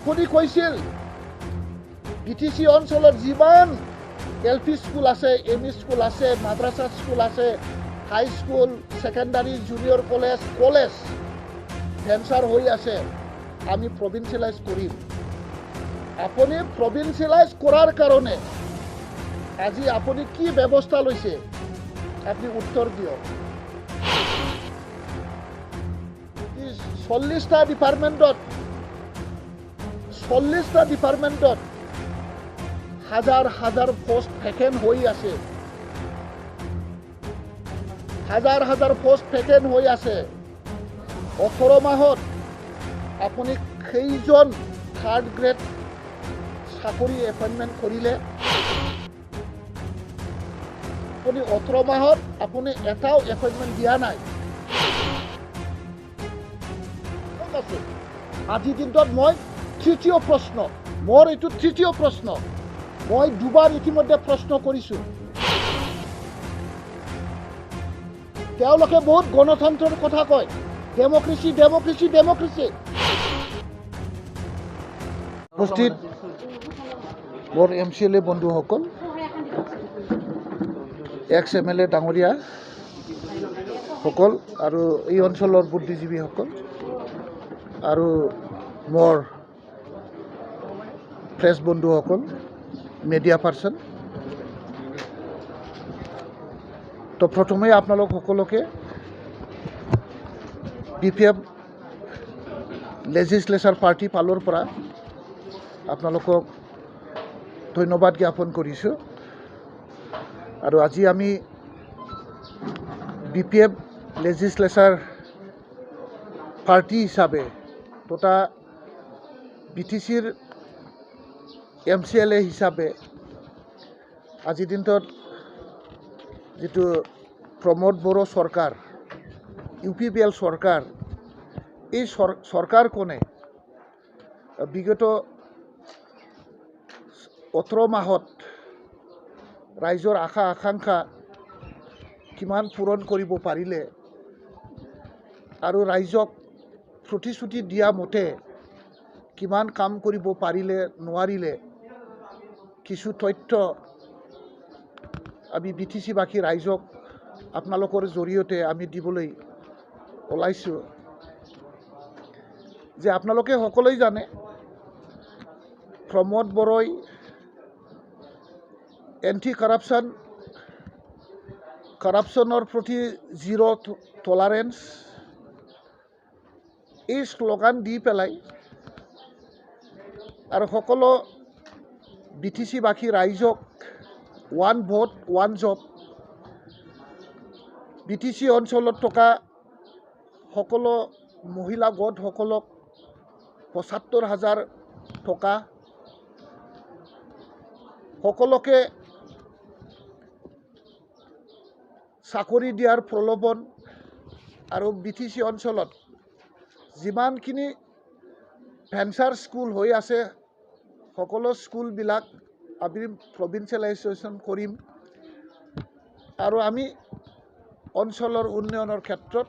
আপুনি কৈছিল বিটিচি অঞ্চলত যিমান এল পি স্কুল আছে, এম ই স্কুল আছে, মাদ্ৰাছা স্কুল আছে, high school, secondary, junior college venture হৈ আছে, আমি প্ৰভিন্সিয়েলাইজ কৰিম। আপুনি প্ৰভিন্সিয়েলাইজ কৰাৰ কাৰণে আজি আপুনি কি ব্যৱস্থা লৈছে আপুনি উত্তৰ দিয়ক। 40টা ডিপাৰ্টমেণ্টত হাজাৰ হাজাৰ পোষ্ট ভেকেন্ট হৈ আছে, হাজাৰ পোষ্ট ভেকেন্ট হৈ আছে। 18 মাহত আপুনি কেইজন থাৰ্ড গ্ৰেড চাকৰি এপইণ্টমেণ্ট কৰিলে? আপুনি 18 মাহত আপুনি এটাও এপইণ্টমেণ্ট দিয়া নাই। আজিৰ দিনটোত মই তৃতীয় প্ৰশ্ন, মই দুবাৰ ইতিমধ্যে প্ৰশ্ন কৰিছোঁ। তেওঁলোকে বহুত গণতন্ত্ৰৰ কথা কয়, ডেমক্ৰেচি। উপস্থিত মোৰ MCLA বন্ধুসকল, এক্স MLA ডাঙৰীয়া সকল আৰু এই অঞ্চলৰ বুদ্ধিজীৱীসকল আৰু মোৰ প্ৰেছ বন্ধুসকল, মিডিয়া পাৰ্চন, তো প্ৰথমে আপোনালোক সকলোকে BPF লেজিসলেচাৰ পাৰ্টি ফালৰ পৰা আপোনালোকক ধন্যবাদ জ্ঞাপন কৰিছোঁ। আৰু আজি আমি BPF লেজিসলেচাৰ পাৰ্টি হিচাপে তথা BTCৰ MCLA হিচাপে আজিৰ দিনটোত যিটো প্ৰমোদ বড়ো চৰকাৰ, UPPL চৰকাৰ, এই চৰকাৰখনে বিগত 18 মাহত ৰাইজৰ আশা আকাংক্ষা কিমান পূৰণ কৰিব পাৰিলে আৰু ৰাইজক প্ৰতিশ্ৰুতি দিয়া মতে কিমান কাম কৰিব পাৰিলে নোৱাৰিলে, কিছু তথ্য আমি BTCবাসী ৰাইজক আপোনালোকৰ জৰিয়তে আমি দিবলৈ ওলাইছোঁ। যে আপোনালোকে সকলোৱে জানে প্ৰমোদ বড়োই এণ্টি কাৰাপশ্যনৰ প্ৰতি জিৰ' টলাৰেঞ্চ এই শ্লোগান দি পেলাই আৰু সকলো BTCবাসী ৰাইজক one vote one job, BTC অঞ্চলত থকা সকলো মহিলা গোটসকলক ৭৫,০০০ টকা, সকলোকে চাকৰি দিয়াৰ প্ৰলোভন আৰু BTC অঞ্চলত যিমানখিনি ভেঞ্চাৰ স্কুল হৈ আছে সকলো স্কুলবিলাক আমি প্ৰভিন্সিয়েলাইজেশ্যন কৰিম আৰু আমি অঞ্চলৰ উন্নয়নৰ ক্ষেত্ৰত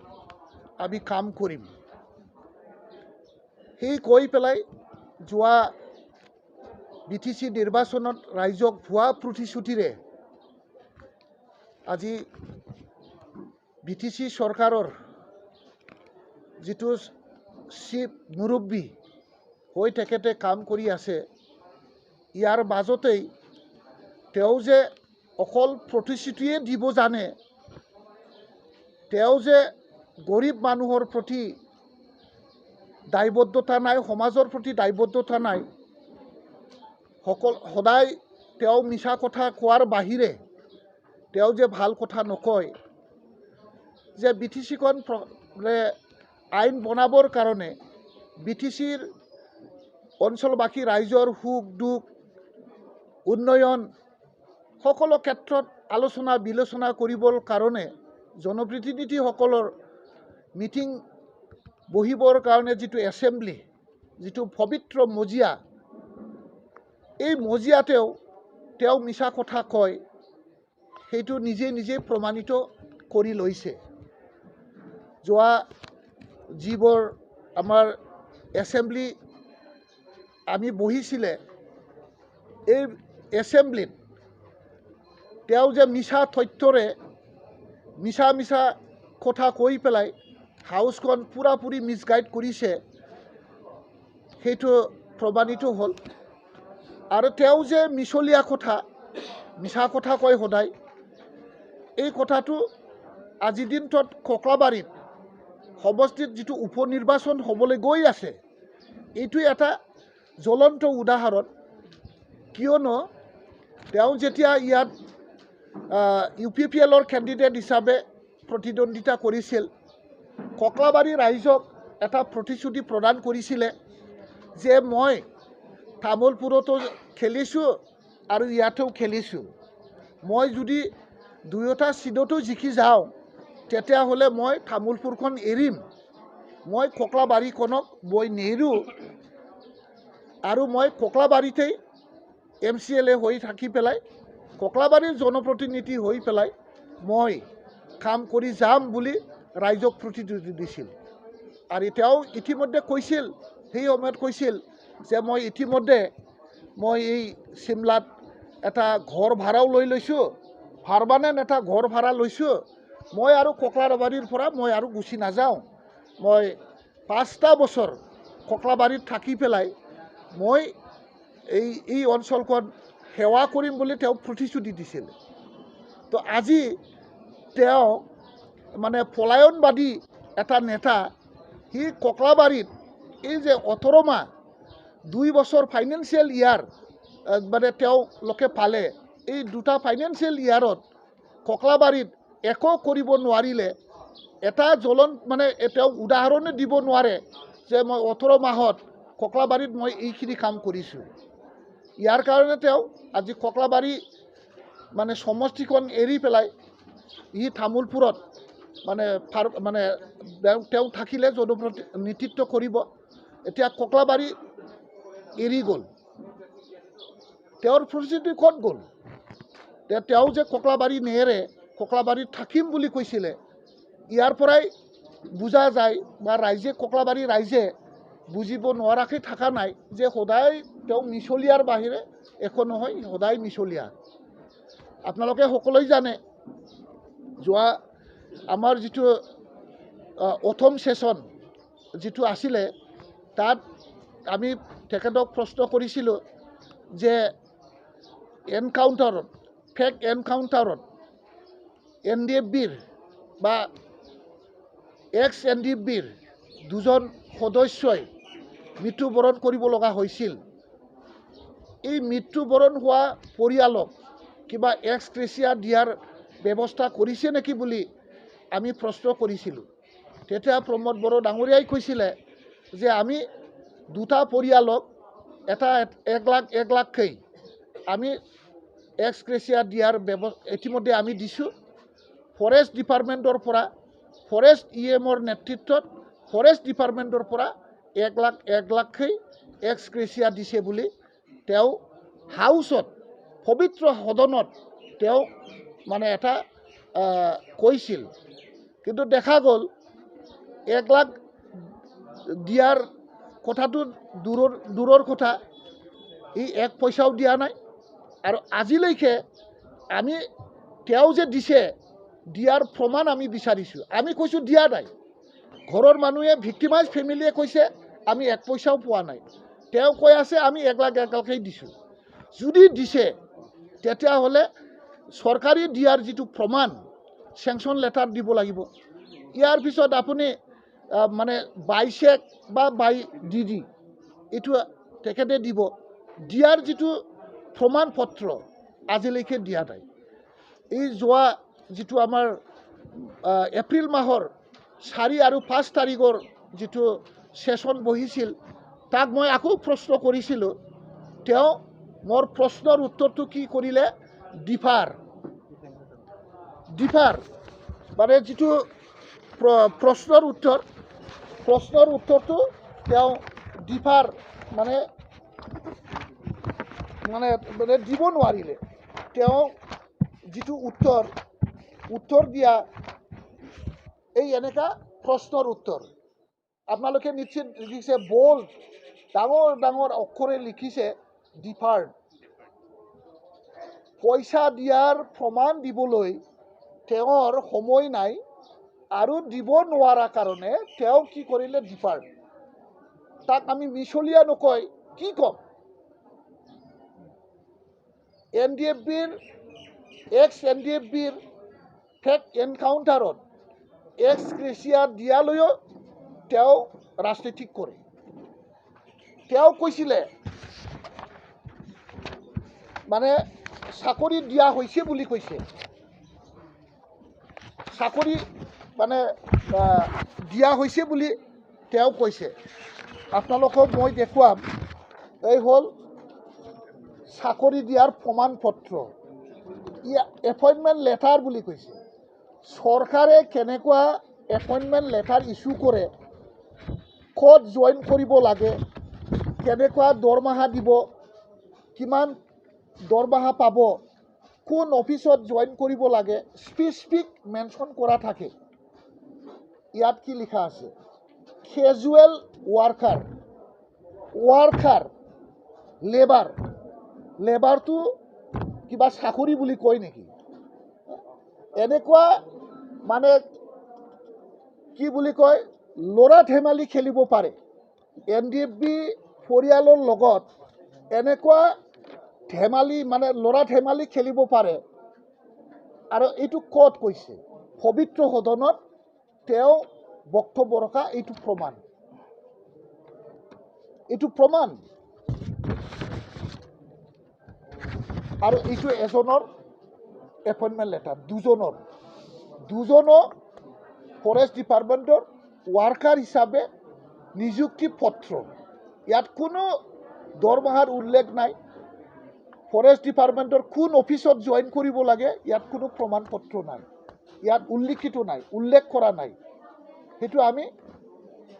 আমি কাম কৰিম। সেই কৈ পেলাই যোৱা BTC নিৰ্বাচনত ৰাইজক ভুৱা প্ৰতিশ্ৰুতিৰে আজি BTC চৰকাৰৰ যিটো চিফ মুৰব্বী হৈ তেখেতে কাম কৰি আছে, ইয়াৰ মাজতেই তেওঁ যে অকল প্ৰতিশ্ৰুতিয়ে দিব জানে, তেওঁ যে গৰীব মানুহৰ প্ৰতি দায়বদ্ধতা নাই, সমাজৰ প্ৰতি দায়বদ্ধতা নাই, সদায় তেওঁ মিছা কথা কোৱাৰ বাহিৰে তেওঁ যে ভাল কথা নকয়, যে BTCখন আইন বনাবৰ কাৰণে BTCৰ অঞ্চলবাসী ৰাইজৰ সুখ দুখ উন্নয়ন সকলো ক্ষেত্ৰত আলোচনা বিলোচনা কৰিবৰ কাৰণে জনপ্ৰতিনিধিসকলৰ মিটিং বহিবৰ কাৰণে যিটো এছেম্বলি, যিটো পবিত্ৰ মজিয়া, এই মজিয়াতেও তেওঁ মিছা কথা কয়, সেইটো নিজে প্ৰমাণিত কৰি লৈছে। যোৱা যিবোৰ আমাৰ এছেম্বলি আমি বহিছিলে এই এছেম্বলিত তেওঁ যে মিছা তথ্যৰে মিছা কথা কৈ পেলাই হাউচখন পুৰাপুৰি মিছগাইড কৰিছে সেইটো প্ৰমাণিত হ'ল আৰু তেওঁ যে মিছলীয়া কথা মিছা কথা কয় সদায় এই কথাটো আজিৰ দিনটোত ককলাবাৰীত সমষ্টিত যিটো উপনিৰ্বাচন হ'বলৈ গৈ আছে এইটো এটা জ্বলন্ত উদাহৰণ কিয়নো তেওঁ যেতিয়া ইয়াত UPPLৰ কেণ্ডিডেট হিচাপে প্ৰতিদ্বন্দ্বিতা কৰিছিল ককলাবাৰী ৰাইজক এটা প্ৰতিশ্ৰুতি প্ৰদান কৰিছিলে যে মই তামোলপুৰতো খেলিছোঁ আৰু ইয়াতেও খেলিছোঁ মই যদি দুয়োটা চিটতো জিকি যাওঁ তেতিয়াহ'লে মই তামোলপুৰখন এৰিম মই ককলাবাৰীখনক মই নেৰোঁ আৰু মই ককলাবাৰীতেই MCLA হৈ থাকি পেলাই ককলাবাৰীৰ জনপ্ৰতিনিধি হৈ পেলাই মই কাম কৰি যাম বুলি ৰাইজক প্ৰতিশ্ৰুতি দিছিল আৰু তেওঁ ইতিমধ্যে কৈছিল সেই সময়ত কৈছিল যে মই ইতিমধ্যে মই এই চিমলাত এটা ঘৰ ভাড়াও লৈ লৈছোঁ পাৰ্মানেণ্ট এটা ঘৰ ভাড়া লৈছোঁ মই আৰু ককলাবাৰীৰ পৰা মই আৰু গুচি নাযাওঁ মই 5টা বছৰ ককলাবাৰীত থাকি পেলাই মই এই অঞ্চলখন সেৱা কৰিম বুলি তেওঁ প্ৰতিশ্ৰুতি দিছিল তো আজি তেওঁ মানে পলায়নবাদী এটা নেতা সি ককলাবাৰীত এই যে 18 মাহ 2 বছৰ ফাইনেন্সিয়েল ইয়াৰ মানে তেওঁলোকে পালে এই দুটা ফাইনেন্সিয়েল ইয়াৰত ককলাবাৰীত একো কৰিব নোৱাৰিলে এটা জ্বলন মানে তেওঁ উদাহৰণে দিব নোৱাৰে যে মই 18 মাহত ককলাবাৰীত মই এইখিনি কাম কৰিছোঁ ইয়াৰ কাৰণে তেওঁ আজি ককলাবাৰী মানে সমষ্টিখন এৰি পেলাই ই তামোলপুৰত মানে তেওঁ থাকিলে জনপ্ৰতিনিধিত্ব কৰিব এতিয়া ককলাবাৰী এৰি গ'ল তেওঁৰ প্ৰতিশ্ৰুতি ক'ত গ'ল তেওঁ যে ককলাবাৰী নেৰে ককলাবাৰীত থাকিম বুলি কৈছিলে ইয়াৰ পৰাই বুজা যায় বা ৰাইজে ককলাবাৰী ৰাইজে বুজিব নোৱাৰাকৈ থকা নাই যে সদায় তেওঁ মিছলীয়াৰ বাহিৰে একো নহয় সদায় মিছলীয়া আপোনালোকে সকলোৱে জানে যোৱা আমাৰ যিটো অথম সেশন যিটো আছিলে তাত আমি তেখেতক প্ৰশ্ন কৰিছিলোঁ যে এনকাউণ্টাৰত ফেক এনকাউণ্টাৰত NDFBৰ বা এক্স NDFBৰ দুজন সদস্যই মৃত্যুবৰণ কৰিব লগা হৈছিল এই মৃত্যুবৰণ হোৱা পৰিয়ালক কিবা এক্স গ্ৰেচিয়া দিয়াৰ ব্যৱস্থা কৰিছে নেকি বুলি আমি প্ৰশ্ন কৰিছিলোঁ তেতিয়া প্ৰমোদ বড়ো ডাঙৰীয়াই কৈছিলে যে আমি দুটা পৰিয়ালক এটা 1 লাখকৈ আমি এক্স গ্ৰেচিয়া দিয়াৰ ইতিমধ্যে আমি দিছোঁ ফৰেষ্ট ডিপাৰ্টমেণ্টৰ পৰা ফৰেষ্ট EMৰ নেতৃত্বত ফৰেষ্ট ডিপাৰ্টমেণ্টৰ পৰা 1 লাখকৈ এক্স গ্ৰেচিয়া দিছে বুলি তেওঁ হাউচত পবিত্ৰ সদনত তেওঁ মানে এটা কৈছিল কিন্তু দেখা গ'ল 1 লাখ দিয়াৰ কথাটো দূৰৰ কথা ই 1 পইচাও দিয়া নাই আৰু আজিলৈকে আমি তেওঁ যে দিছে দিয়াৰ প্ৰমাণ আমি বিচাৰিছোঁ আমি কৈছোঁ দিয়া নাই ঘৰৰ মানুহে ভিক্টিমাইজ ফেমিলিয়ে কৈছে আমি 1 পইচাও পোৱা নাই তেওঁ কৈ আছে আমি 1 লাখকেই দিছোঁ যদি দিছে তেতিয়াহ'লে চৰকাৰী দিয়াৰ যিটো প্ৰমাণ চেংচন লেটাৰ দিব লাগিব ইয়াৰ পিছত আপুনি মানে বাই চেক বা বাই DD এইটো তেখেতে দিব দিয়াৰ যিটো প্ৰমাণ পত্ৰ আজিলৈকে দিয়া নাই এই যোৱা যিটো আমাৰ এপ্ৰিল মাহৰ 4 আৰু 5 তাৰিখৰ যিটো সেশন বহিছিল তাক মই আকৌ প্ৰশ্ন কৰিছিলোঁ তেওঁ মোৰ প্ৰশ্নৰ উত্তৰটো কি কৰিলে ডিফাৰ মানে যিটো প্ৰশ্নৰ উত্তৰটো তেওঁ ডিফাৰ মানে দিব নোৱাৰিলে তেওঁ যিটো উত্তৰ দিয়া এই এনেকা প্ৰশ্নৰ উত্তৰ আপোনালোকে নিশ্চিত দেখিছে বোল্ড ডাঙৰ ডাঙৰ অক্ষৰে লিখিছে ডিফাৰ্ড। পইচা দিয়াৰ প্ৰমাণ দিবলৈ তেওঁৰ সময় নাই আৰু দিব নোৱাৰা কাৰণে তেওঁ কি কৰিলে ডিফাৰ্ড। তাক আমি মিছলীয়া নকয় কি ক'ম। NDFBৰ NDFBৰ ফেক এনকাউণ্টাৰত এক্স গ্ৰেচিয়া দিয়ালৈও তেওঁ ৰাজনীতি কৰে। তেওঁ কৈছিলে মানে চাকৰি দিয়া হৈছে বুলি কৈছে, চাকৰি মানে দিয়া হৈছে বুলি তেওঁ কৈছে। আপোনালোকক মই দেখুৱাম, এই হ'ল চাকৰি দিয়াৰ প্ৰমাণ পত্ৰ, এপইণ্টমেণ্ট লেটাৰ বুলি কৈছে। চৰকাৰে কেনেকুৱা এপইণ্টমেণ্ট লেটাৰ ইছ্যু কৰে, ক'ত জইন কৰিব লাগে, কেনেকুৱা দৰমহা দিব, কিমান দৰমহা পাব, কোন অফিচত জইন কৰিব লাগে, স্পেচিফিক মেনশ্যন কৰা থাকে। ইয়াত কি লিখা আছে, কেজুৱেল ৱাৰ্কাৰ, লেবাৰটো কিবা চাকৰি বুলি কয় নেকি? এনেকুৱা মানে কি বুলি কয়, ল'ৰা ধেমালি খেলিব পাৰে। NDFB পৰিয়ালৰ লগত এনেকুৱা ধেমালি মানে ল'ৰা ধেমালি খেলিব পাৰে। আৰু এইটো ক'ত কৈছে? পবিত্ৰ সদনত তেওঁ বক্তব্য ৰখা, এইটো প্ৰমাণ। আৰু এইটো এজনৰ এপইণ্টমেণ্ট লেটাৰ, দুজনো ফৰেষ্ট ডিপাৰ্টমেণ্টৰ ৱাৰ্কাৰ হিচাপে নিযুক্তি পত্ৰ। ইয়াত কোনো দৰমহাৰ উল্লেখ নাই। ফৰেষ্ট ডিপাৰ্টমেণ্টৰ কোন অফিচত জইন কৰিব লাগে ইয়াত কোনো প্ৰমাণ পত্ৰ নাই, ইয়াত উল্লেখিত নাই, উল্লেখ কৰা নাই। সেইটো আমি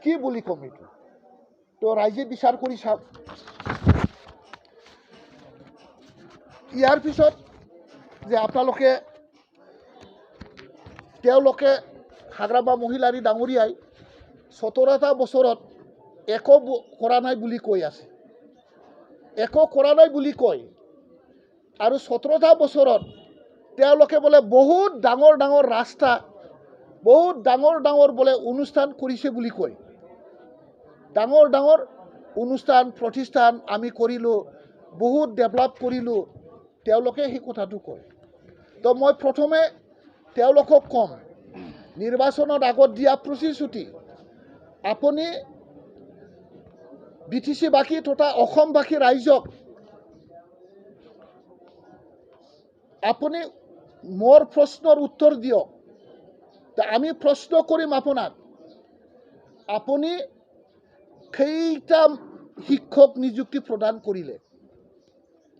কি বুলি ক'ম? এইটো তো ৰাইজে বিচাৰ কৰি চাওক। ইয়াৰ পিছত যে তেওঁলোকে হাগ্ৰামা মহিলাৰী ডাঙৰীয়াই 17টা বছৰত একো কৰা নাই বুলি কৈ আছে, একো কৰা নাই বুলি কয়। আৰু 17টা বছৰত তেওঁলোকে বোলে বহুত ডাঙৰ ডাঙৰ ৰাস্তা, বহুত ডাঙৰ ডাঙৰ বোলে অনুষ্ঠান কৰিছে বুলি কয়। ডাঙৰ ডাঙৰ অনুষ্ঠান প্ৰতিষ্ঠান আমি কৰিলোঁ, বহুত ডেভেলপ কৰিলোঁ, তেওঁলোকে সেই কথাটো কয়। তো মই প্ৰথমে তেওঁলোকক ক'ম, নিৰ্বাচনত আগত দিয়া প্ৰতিশ্ৰুতি আপুনি BTC-বাসী তথা অসমবাসী ৰাইজক আপুনি মোৰ প্ৰশ্নৰ উত্তৰ দিয়ক। আমি প্ৰশ্ন কৰিম আপোনাক, আপুনি কেইটা শিক্ষক নিযুক্তি প্ৰদান কৰিলে?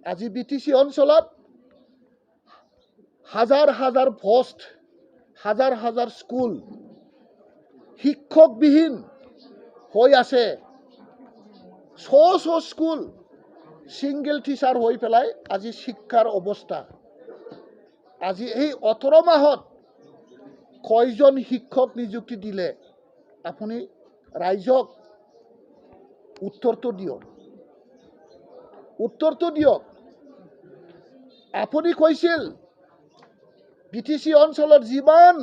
আজি BTC অঞ্চলত হাজাৰ হাজাৰ পোষ্ট, হাজাৰ হাজাৰ স্কুল শিক্ষকবিহীন হৈ আছে। শ স্কুল ছিংগল টিচাৰ হৈ পেলাই আজি শিক্ষাৰ অৱস্থা। আজি এই 18 মাহত কয়জন শিক্ষক নিযুক্তি দিলে? আপুনি ৰাইজক উত্তৰটো দিয়ক। আপুনি কৈছিল BTC অঞ্চলত যিমান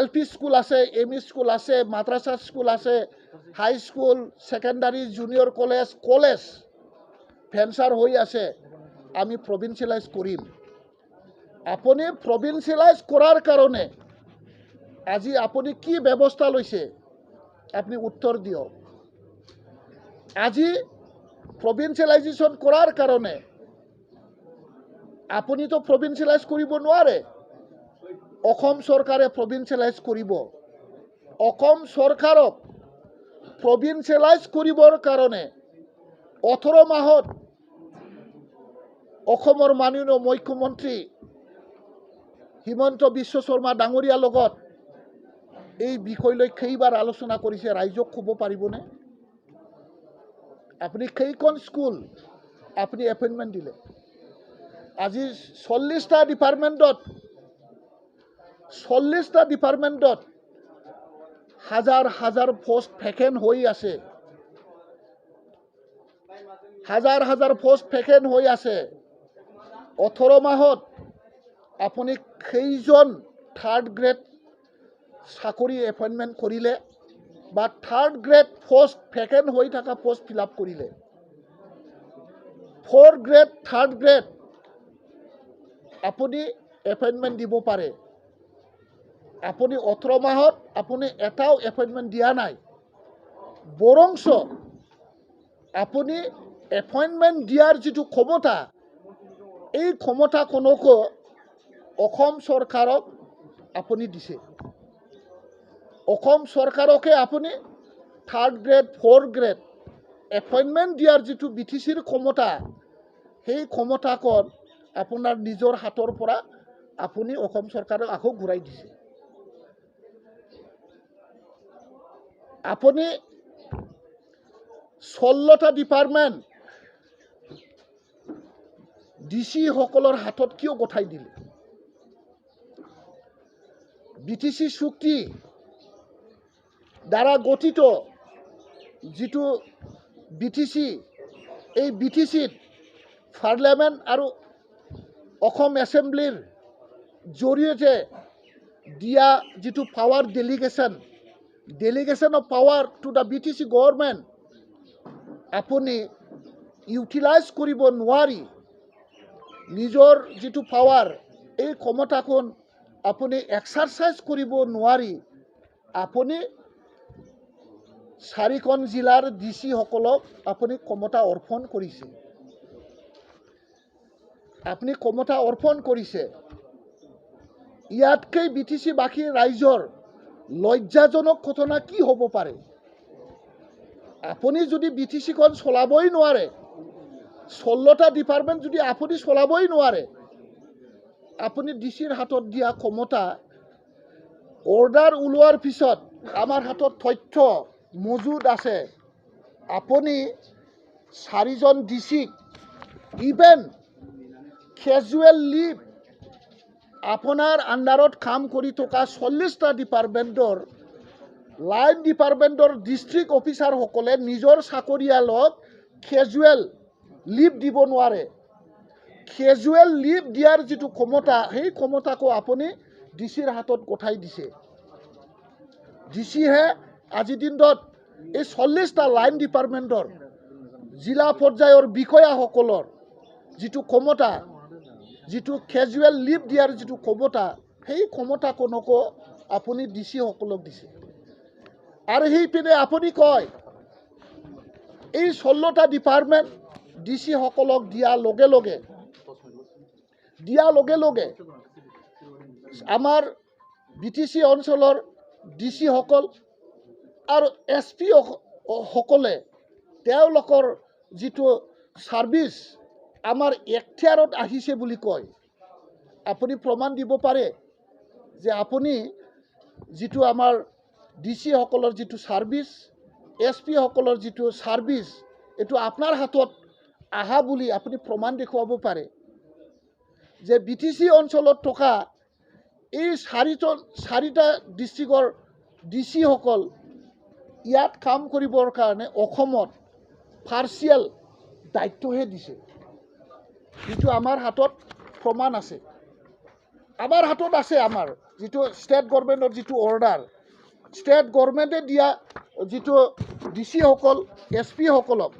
LP স্কুল আছে, ME স্কুল আছে, মাদ্ৰাছা স্কুল আছে, high school, secondary, junior college venture হৈ আছে, আমি প্ৰভিন্সিয়েলাইজ কৰিম। আপুনি প্ৰভিন্সিয়েলাইজ কৰাৰ কাৰণে আজি আপুনি কি ব্যৱস্থা লৈছে? আপুনি উত্তৰ দিয়ক। আজি প্ৰভিন্সিয়েলাইজেশ্যন কৰাৰ কাৰণে আপুনিতো প্ৰভিন্সিয়েলাইজ কৰিব নোৱাৰে। অসম চৰকাৰে প্ৰভিন্সিয়েলাইজ কৰিব। অসম চৰকাৰক প্ৰভিন্সিয়েলাইজ কৰিবৰ কাৰণে 18 মাহত অসমৰ মাননীয় মুখ্যমন্ত্ৰী হিমন্ত বিশ্ব শৰ্মা ডাঙৰীয়াৰ লগত এই বিষয়লৈ কেইবাৰ আলোচনা কৰিছে, ৰাইজক ক'ব পাৰিবনে? আপুনি কেইখন স্কুল আপুনি এপইণ্টমেণ্ট দিলে? আজি 40টা ডিপাৰ্টমেণ্টত হাজাৰ হাজাৰ পোষ্ট ভেকেণ্ট হৈ আছে। হাজাৰ হাজাৰ পোষ্ট ভেকেন্ট হৈ আছে 18 মাহত আপুনি কেইজন থাৰ্ড গ্ৰেড চাকৰি এপইণ্টমেণ্ট কৰিলে বা থাৰ্ড গ্ৰেড পোষ্ট ভেকেন্ট হৈ থকা পোষ্ট ফিল আপ কৰিলে 4th গ্ৰেড থাৰ্ড গ্ৰেড আপুনি এপইণ্টমেণ্ট দিব পাৰে আপুনি 18 মাহত আপুনি এটাও এপইণ্টমেণ্ট দিয়া নাই বৰংশ আপুনি এপইণ্টমেণ্ট দিয়াৰ যিটো ক্ষমতা এই ক্ষমতা কোনকো অসম চৰকাৰক আপুনি দিছে অসম চৰকাৰকে আপুনি third grade 4th grade appointment দিয়াৰ যিটো বিটিচিৰ ক্ষমতা সেই ক্ষমতাকন আপোনাৰ নিজৰ হাতৰ পৰা আপুনি অসম চৰকাৰক আকৌ ঘূৰাই দিছে আপুনি 16টা ডিপাৰ্টমেণ্ট ডিসি সকলৰ হাতত কিয় গঠাই দিলে বিটিসি চুক্তি দ্বাৰা গঠিত যিটো বিটিসি এই বিটিসিত পাৰ্লিয়ামেণ্ট আৰু অসম এছেম্বলিৰ জৰিয়তে দিয়া যিটো power delegation of power to the BTC government আপুনি ইউটিলাইজ কৰিব নোৱাৰি নিজৰ যিটো পাৱাৰ এই ক্ষমতাকন আপুনি এক্সাৰসাইজ কৰিব নোৱাৰি আপুনি 4খন জিলাৰ ডিসি সকলক আপুনি ক্ষমতা অৰ্পণ কৰিছে আপুনি ক্ষমতা অৰ্পণ কৰিছে ইয়াতকৈ বিটিসি বাকী ৰাইজৰ লজ্জাজনক ঘটনা কি হ'ব পাৰে আপুনি যদি বিটিসি খন চলাবই নোৱাৰে 16টা ডিপাৰ্টমেণ্ট যদি আপুনি চলাবই নোৱাৰে আপুনি ডিসিৰ হাতত দিয়া ক্ষমতা অৰ্ডাৰ ওলোৱাৰ পিছত আমাৰ হাতত তথ্য মজুদ আছে আপুনি 4জন ডিসি ইভেন ক্যাজুৱেল লিভ আপোনাৰ আন্ডাৰত কাম কৰি থকা 40টা ডিপাৰ্টমেণ্টৰ লাইন ডিপাৰ্টমেণ্টৰ ডিস্ট্ৰিক্ট অফিচাৰ সকলে নিজৰ চাকৰিয়ালক ক্যাজুৱেল লিভ দিব নোৱাৰে ক্যাজুৱেল লিভ দিয়াৰ যিটো ক্ষমতা সেই ক্ষমতাকো আপুনি ডিসিৰ হাতত গঠাই দিছে ডিসিহে আজি দিনত এই 40টা লাইন ডিপাৰ্টমেণ্টৰ জিলা পৰ্যায়ৰ বিষয়াসকলৰ যিটো ক্ষমতা যিটো ক্যাজুৱেল লিভ দিয়াৰ যিটো ক্ষমতা সেই ক্ষমতা কোনকো আপুনি ডিসি সকলক দিছে আৰু সেই পিনে আপুনি কয় এই 16টা ডিপাৰ্টমেণ্ট ডিসি সকলক দিয়া লগে লগে আমাৰ বিটিসি অঞ্চলৰ ডিসি সকল আৰু এসপি সকলে তেওঁলোকৰ যিটো সাৰ্ভিস আমাৰ এখতিয়াৰত আহিছে বুলি কয় আপুনি প্ৰমাণ দিব পাৰে যে আপুনি যিটো আমাৰ ডিসি সকলৰ যিটো সাৰ্ভিস এসপি সকলৰ যিটো সাৰ্ভিস এটো আপোনাৰ হাতত আহা বুলি আপুনি প্ৰমাণ দেখুৱাব পাৰে যে বিটিসি অঞ্চলত থকা এই 4টা ডিস্ট্ৰিক্টৰ ডিসি সকল ইয়াত কাম কৰিবৰ কাৰণে অসমত পাৰ্সিয়াল দায়িত্বহে দিছে যিটো আমাৰ হাতত প্ৰমাণ আছে আমাৰ হাতত আছে আমাৰ যিটো ষ্টেট গভৰ্ণমেণ্টৰ যিটো অৰ্ডাৰ ষ্টেট গভৰ্ণমেণ্টে দিয়া যিটো ডিসি সকল এসপি সকলক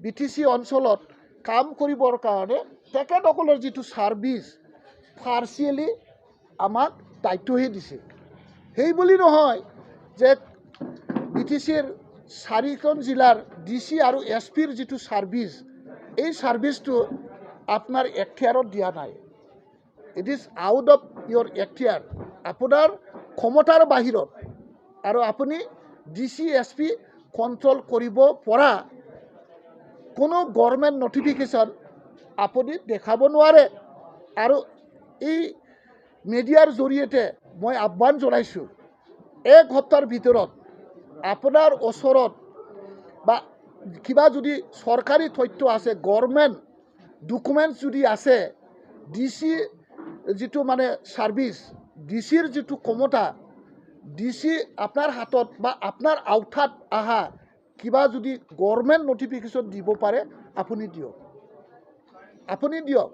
বিটিসি অঞ্চলত কাম কৰিবৰ কাৰণে তেখেতসকলৰ যিটো সাৰ্ভিস পাৰ্সিয়ালি আমাক দায়িত্বহে দিছে সেই বুলি নহয় যে বিটিসিৰ 4খন জিলাৰ ডিসি আৰু এসপিৰ যিটো সাৰ্ভিস এই সাৰ্ভিসটো আপনাৰ এখতিয়াৰত দিয়া নাই it is out of your এখতিয়াৰ আপোনাৰ ক্ষমতাৰ বাহিৰত আৰু আপুনি ডিসি এসপি কন্ট্ৰোল কৰিব পৰা কোনো গভৰ্ণমেণ্ট নটিফিকেশন আপুনি দেখাব নোৱাৰে আৰু এই মিডিয়াৰ জৰিয়তে মই আহ্বান জনাইছোঁ এক সপ্তাহৰ ভিতৰত আপোনাৰ ওচৰত বা কিবা যদি সরকারি তথ্য আছে গভর্নমেন্ট ডকুমেন্টস যদি আছে ডিসি যেটো মানে সার্ভিস ডিসির যেটো ক্ষমতা ডিসি আপনার হাতত বা আপনার আউথাত আহা কিবা যদি গভর্নমেন্ট নোটিফিকেশন দিব পারে আপুনি দিয়ক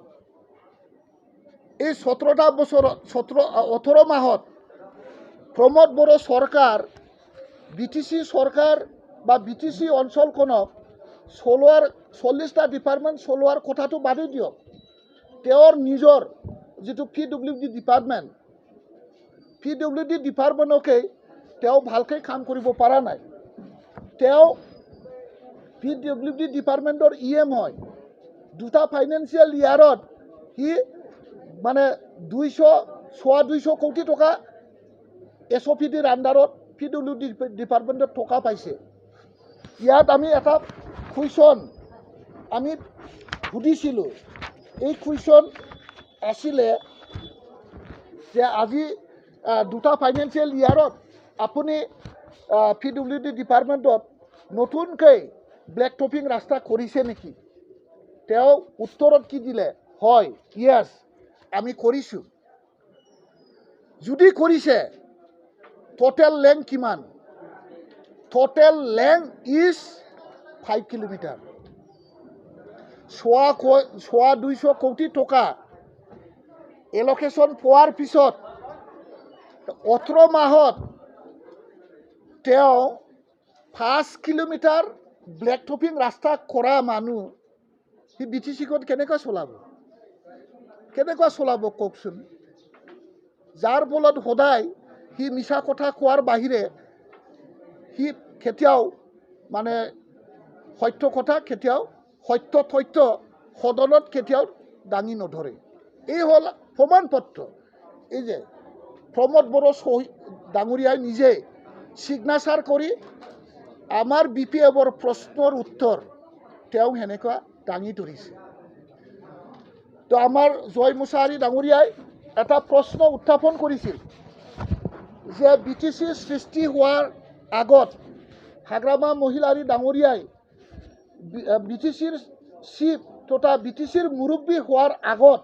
এই 17টা বছৰ 18 মাহত প্ৰমোদ বড়ো চৰকাৰ বিটিসি চৰকাৰ বা বিটিসি অঞ্চলখনক চলোৱাৰ 40টা ডিপাৰ্টমেণ্ট চলোৱাৰ কথাটো বাদে দিয়ক তেওঁৰ নিজৰ যেটো পিডব্লিউডি ডিপাৰ্টমেণ্টকে তেওঁ ভালকৈ কাম কৰিব পৰা নাই তেওঁ পিডব্লিউডি ডিপাৰ্টমেণ্টৰ ইএম হয় দুটা ফাইনেন্সিয়েল ইয়াৰত হি মানে 200 কোটি টকা এছঅপিডিৰ আণ্ডাৰত পিডব্লিউডি ডিপাৰ্টমেণ্টত টকা পাইছে ইয়াত আমি এটা কুৱেশ্যন আমি সুধিছিলোঁ এই কুৱেশ্যন আছিলে যে আজি দুটা ফাইনেন্সিয়েল ইয়াৰত আপুনি পিডব্লিউডি ডিপাৰ্টমেণ্টত নতুনকৈ ব্লেক টপিং ৰাস্তা কৰিছে নেকি তেওঁ উত্তৰত কি দিলে হয় ইয়েছ আমি কৰিছোঁ যদি কৰিছে টোটেল লেংথ কিমান টোটেল লেংথ ইজ 5 কিলোমিটাৰ সোয়া 200 কোটি টকা এলোকেশ্যন পোৱাৰ পিছত 18 মাহত তেওঁ 5 কিলোমিটাৰ ব্লেক টপিং ৰাস্তা কৰা মানুহ সি বিটিচিকত কেনেকৈ চলাব কওকচোন যাৰ ফলত সদায় সি মিছা কথা কোৱাৰ বাহিৰে সি কেতিয়াও মানে সত্য কথা কেতিয়াও সত্য তথ্য সদনত কেতিয়াও দাঙি নধৰে এই হ'ল প্ৰমাণপত্ৰ এই যে প্ৰমোদ বড়ো ডাঙৰীয়াই নিজে সিগনেচাৰ কৰি আমাৰ বিপিএফৰ প্ৰশ্নৰ উত্তৰ তেওঁ হেনেকুৱা দাঙি ধৰিছে তো আমাৰ জয় মুছাহাৰী ডাঙৰীয়াই এটা প্ৰশ্ন উত্থাপন কৰিছিল যে বিটিসি সৃষ্টি হোৱাৰ আগত হাগ্ৰামা মহিলাৰী ডাঙৰীয়াই বিটিসিৰ চিফ তথা বিটিসিৰ মুৰব্বী হোৱাৰ আগত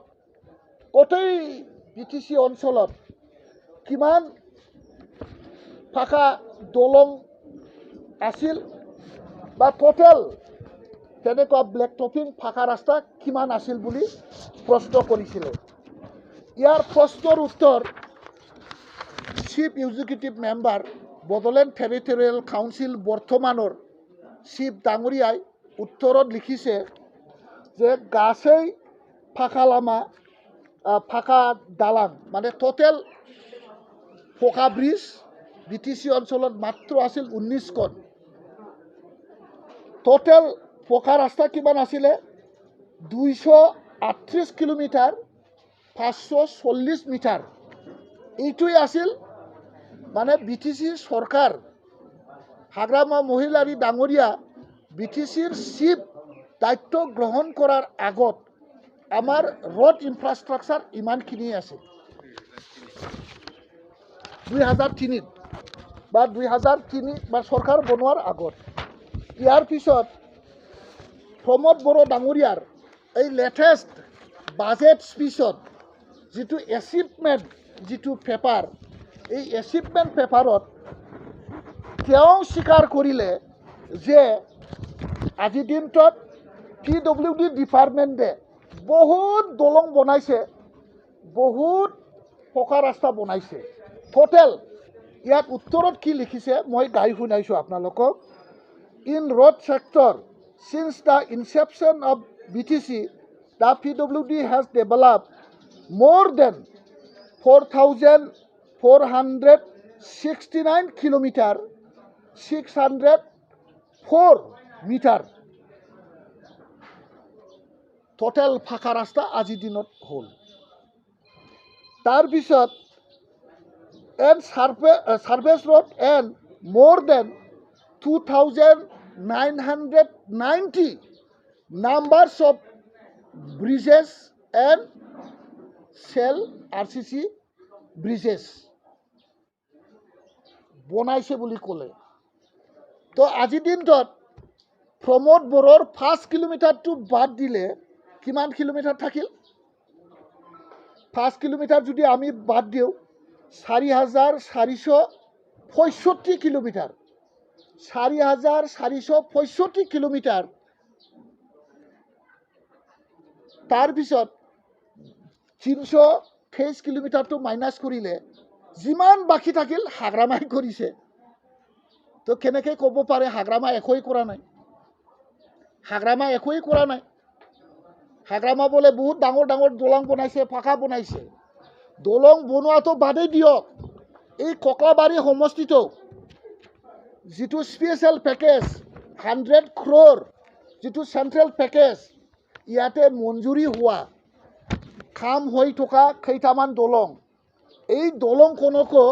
গোটেই বিটিসি অঞ্চলত কিমান ফাঁকা দলং আছিল বা টোটেল তেনেকুৱা ব্লেক টপিং ফাঁকা ৰাস্তা কিমান আছিল বুলি প্ৰশ্ন কৰিছিলে ইয়াৰ প্ৰশ্নৰ উত্তৰ chief executive member Bodoland territorial council বৰ্তমানৰ চিফ ডাঙৰীয়াই উত্তৰত লিখিছে যে গাছেই ফাঁকা লামা ফাঁকা দালাং মানে টোটেল পকা ব্ৰিজ বিটিসি অঞ্চলত মাত্ৰ আছিল 19খন টোটেল পকা ৰাস্তা কিমান আছিলে 238 কিলোমিটাৰ 540 মিটাৰ এইটোই আছিল মানে বিটিসি সৰকাৰ হাগ্ৰামা মহিলাৰী ডাঙৰীয়া বিটিসিৰ চিফ দায়িত্ব গ্ৰহণ কৰাৰ আগত আমাৰ ৰোড ইনফ্ৰাস্ট্ৰাকচাৰ ইমানখিনি আছে 2003 বা 2003 বা সৰকাৰ বনোৱাৰ আগত ইয়াৰ পিছত প্ৰমোদ বড়ো ডাঙৰীয়াৰ এই লেটেষ্ট বাজেট স্পিচত যেটো এচিভমেন্ট যেটো পেপাৰ এই এচিভমেন্ট পেপাৰত তেওঁ স্বীকাৰ কৰিলে যে আজি দিনটোত পিডব্লিউডি ডিপাৰ্টমেণ্টে বহুত দলং বনাইছে বহুত পকা ৰাস্তা বনাইছে টোটেল ইয়াত উত্তৰত কি লিখিছে মই গাই শুনাইছো আপোনালোকক in road sector since the inception of BTC the PWD has developed more than 4,469 kilometer 604 meter total ফাঁকা ৰাস্তা আজি দিনত হ'ল তাৰ পিছত and surface road and more than 2,990 numbers of bridges and cell RCC bridges বনাইছে বুলি ক'লে তো আজি দিনটোত প্ৰমোদ বড়োৰ 5 কিলোমিটাৰটো বাদ দিলে কিমান কিলোমিটাৰ থাকিল 5 কিলোমিটাৰ যদি আমি বাদ দিও 4,465 কিলোমিটাৰ 4,465 কিলোমিটাৰ তাৰপিছত 323 কিলোমিটাৰটো মাইনাছ কৰিলে যিমান বাকী থাকিল হাগ্ৰামাই কৰিছে তো কেনেকৈ ক'ব পাৰে হাগ্ৰামা একোই কৰা নাই হাগ্ৰামা একোই কৰা নাই হাগ্ৰামা বোলে বহুত ডাঙৰ ডাঙৰ দলং বনাইছে পাকা বনাইছে দলং বনোৱাটো বাদেই দিয়ক এই ককলাবাৰী সমষ্টিটো যিটো স্পেচিয়েল পেকেজ 100 crore যিটো চেন্ট্ৰেল পেকেজ ইয়াতে মঞ্জুৰি হোৱা কাম হৈ থকা কেইটামান দলং এই দলংখনকো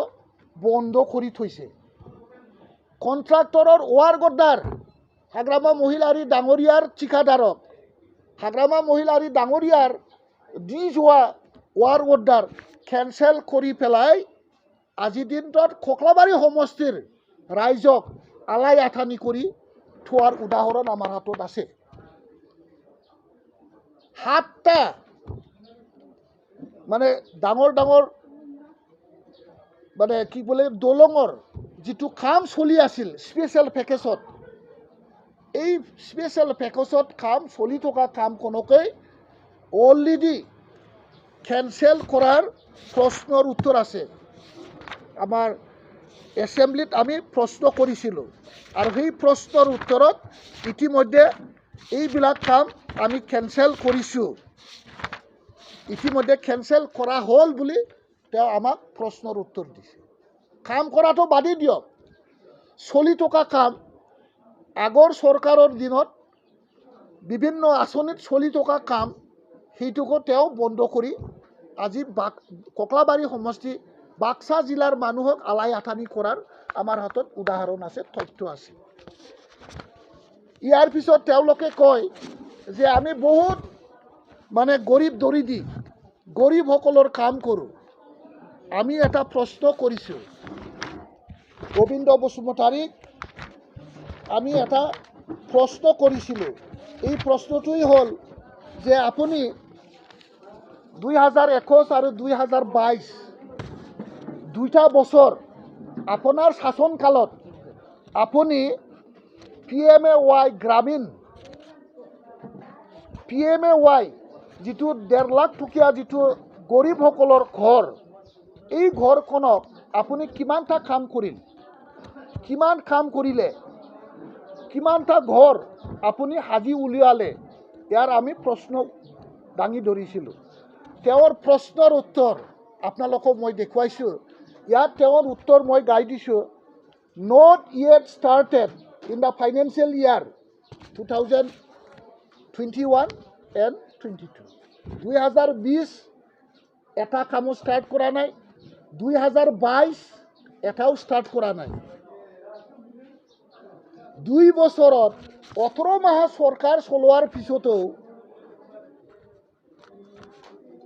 বন্ধ কৰি থৈছে কন্ট্ৰাক্টৰৰ ৱাৰ গদ্দাৰ হাগ্ৰামা মহিলাৰী ডাঙৰীয়াৰ ঠিকাদাৰক হাগ্ৰামা মহিলাৰী ডাঙৰীয়াৰ দি যোৱা ৱাৰ গদ্দাৰ কেঞ্চেল কৰি পেলাই আজিৰ দিনটোত ককলাবাৰী সমষ্টিৰ ৰাইজক আলাই আথানি কৰি থোৱাৰ উদাহৰণ আমাৰ হাতত আছে 7টা মানে ডাঙৰ ডাঙৰ মানে কি বোলে দলঙৰ যিটো কাম চলি আছিল স্পেচিয়েল পেকেজত এই স্পেচিয়েল পেকেজত কাম চলি থকা কামখনকে অলৰেডি কেঞ্চেল কৰাৰ প্ৰশ্নৰ উত্তৰ আছে আমাৰ এছেম্বলিত আমি প্ৰশ্ন কৰিছিলোঁ আৰু সেই প্ৰশ্নৰ উত্তৰত ইতিমধ্যে এইবিলাক কাম আমি কেঞ্চেল কৰিছোঁ ইতিমধ্যে কেঞ্চেল কৰা হ'ল বুলি তেওঁ আমাক প্ৰশ্নৰ উত্তৰ দিছে কাম কৰাটো বাদেই দিয়ক চলি থকা কাম আগৰ চৰকাৰৰ দিনত বিভিন্ন আঁচনিত চলি থকা কাম সেইটোকো তেওঁ বন্ধ কৰি আজি ককলাবাৰী সমষ্টি বাক্সা জিলাৰ মানুহক আলাই আথানি কৰাৰ আমাৰ হাতত উদাহৰণ আছে তথ্য আছে ইয়াৰ পিছত তেওঁলোকে কয় যে আমি বহুত মানে গৰীব দৰিদ্ৰী গৰীবসকলৰ কাম কৰোঁ আমি এটা প্ৰশ্ন কৰিছোঁ গোবিন্দ বসুমতাৰীক আমি এটা প্ৰশ্ন কৰিছিলোঁ এই প্ৰশ্নটোই হ'ল যে আপুনি 2021 আৰু 2022 দুইটা বছৰ আপোনাৰ শাসনকালত আপুনি PMAY গ্ৰামীণ PMAY যিটো 1.5 লাখ টকীয়া যিটো গৰীবসকলৰ ঘৰ এই ঘৰখনক আপুনি কিমানটা কাম কৰিল কিমান কাম কৰিলে কিমানটা ঘৰ আপুনি সাজি উলিয়ালে ইয়াৰ আমি প্ৰশ্ন দাঙি ধৰিছিলোঁ তেওঁৰ প্ৰশ্নৰ উত্তৰ আপোনালোকক মই দেখুৱাইছোঁ ইয়াত তেওঁৰ উত্তৰ মই গাই দিছোঁ not yet started in the financial year 2021 and 22 2020 এটা কামো ষ্টাৰ্ট কৰা নাই 2022 এটাও ষ্টাৰ্ট কৰা নাই 2 বছৰত 18 মাহ চৰকাৰ চলোৱাৰ পিছতো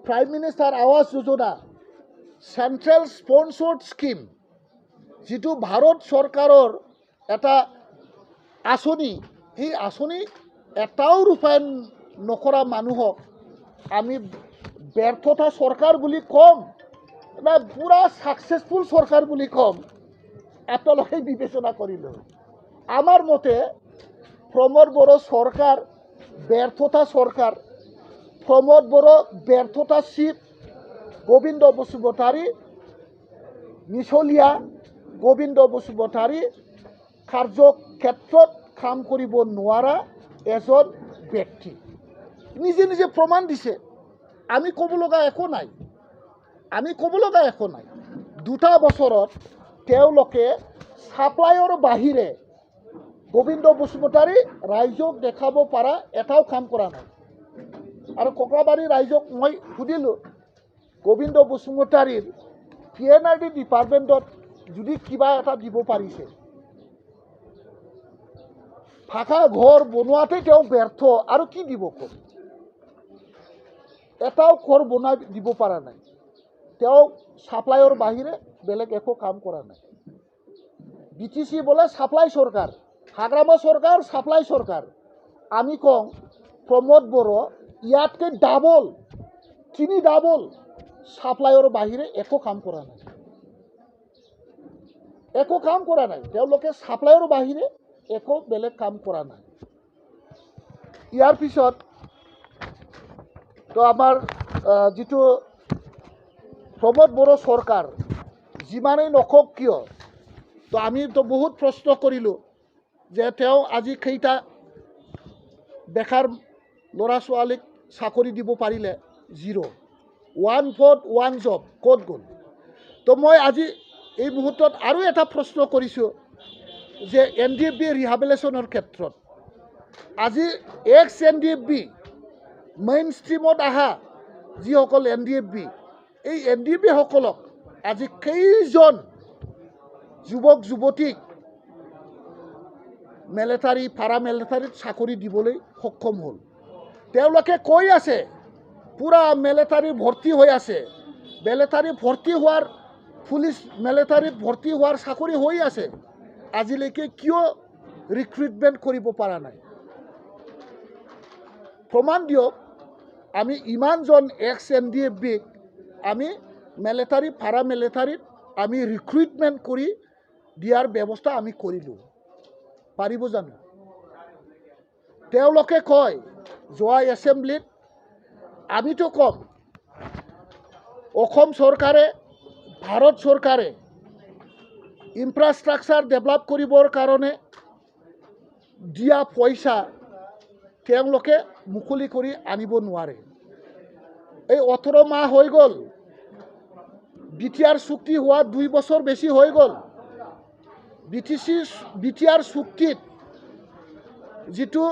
prime minister Awas Yojana central sponsored scheme যিটো ভাৰত চৰকাৰৰ এটা আঁচনি এই আঁচনি এটাও ৰূপায়ণ নকৰা মানুহক আমি ব্যৰ্থতা চৰকাৰ বুলি ক'ম না পুৰা সাকসেসফুল চৰকাৰ বুলি ক'ম আপোনালোকে বিবেচনা কৰিলে আমাৰ মতে প্ৰমোদ বড়ো চৰকাৰ ব্যৰ্থতা চৰকাৰ প্ৰমোদ বড়ো ব্যৰ্থতা চিফ গোবিন্দ বসুমতাৰী মিছলীয়া গোবিন্দ বসুমতাৰী কাৰ্যক্ষেত্ৰত কাম কৰিব নোৱাৰা এজন ব্যক্তি নিজে নিজে প্ৰমাণ দিছে আমি ক'ব লগা একো নাই দুটা বছৰত তেওঁলোকে সাপ্লাইৰ বাহিৰে গোবিন্দ বসুমতাৰী ৰাইজক দেখাব পৰা এটাও কাম কৰা নাই আৰু ককলাবাৰী ৰাইজক মই সুধিলোঁ গোবিন্দ বসুমতাৰীৰ PNRD ডিপাৰ্টমেণ্টত যদি কিবা এটা দিব পাৰিছে ফাঁকা ঘৰ বনোৱাতে তেওঁ ব্যৰ্থ আৰু কি দিব ক'ম এটাও ঘৰ বনাই দিব পৰা নাই তেওঁ সাপ্লাইৰ বাহিৰে বেলেগ একো কাম কৰা নাই BTC বোলে সাপ্লাই চৰকাৰ হাগ্ৰামা চৰকাৰ সাপ্লাই চৰকাৰ আমি কওঁ প্ৰমোদ বড়ো ইয়াতকে ডাবল 3 ডাবল সাপ্লাইৰ বাহিৰে একো কাম কৰা নাই তেওঁলোকে সাপ্লাইৰ বাহিৰে একো বেলেগ কাম কৰা নাই ইয়াৰ পিছত তো আমাৰ যিটো প্ৰমোদ বড়ো চৰকাৰ যিমানেই নকওক কিয় তো আমি তো বহুত প্ৰশ্ন কৰিলোঁ যে তেওঁ আজি কেইটা বেকাৰ ল'ৰা ছোৱালীক চাকৰি দিব পাৰিলে 0 1/4 1 জব ক'ত গ'ল তো মই আজি এই মুহূৰ্তত আৰু এটা প্ৰশ্ন কৰিছোঁ যে NDFB ৰিহাবিলেশ্যনৰ ক্ষেত্ৰত আজি NDFB মেইন ষ্ট্ৰীমত আহা যিসকল NDFB এই NDFB সকলক আজি কেইজন যুৱক যুৱতীক মিলিটাৰী পাৰামিলিটাৰীত চাকৰি দিবলৈ সক্ষম হ'ল তেওঁলোকে কৈ আছে পুৰা মিলিটাৰী ভৰ্তি হৈ আছে মিলিটাৰী ভৰ্তি হোৱাৰ পুলিচ মিলিটাৰীত ভৰ্তি হোৱাৰ চাকৰি হৈ আছে আজিলৈকে কিয় ৰিক্ৰুটমেণ্ট কৰিব পৰা নাই প্ৰমাণ দিয়ক আমি ইমানজন NDFBক আমি মিলিটাৰী পাৰামিলিটাৰীত আমি ৰিক্ৰুটমেণ্ট কৰি দিয়াৰ ব্যৱস্থা আমি কৰিলোঁ পাৰিব জানো তেওঁলোকে কয় যোৱা এছেম্বলিত আমিতো কম অসম চৰকাৰে ভাৰত চৰকাৰে ইনফ্ৰাষ্ট্ৰাকচাৰ ডেভেলপ কৰিবৰ কাৰণে দিয়া পইচা তেওঁলোকে মুকলি কৰি আনিব নোৱাৰে এই 18 মাহ হৈ গ'ল BTR চুক্তি হোৱা 2 বছৰ বেছি হৈ গ'ল BTR চুক্তিত যিটো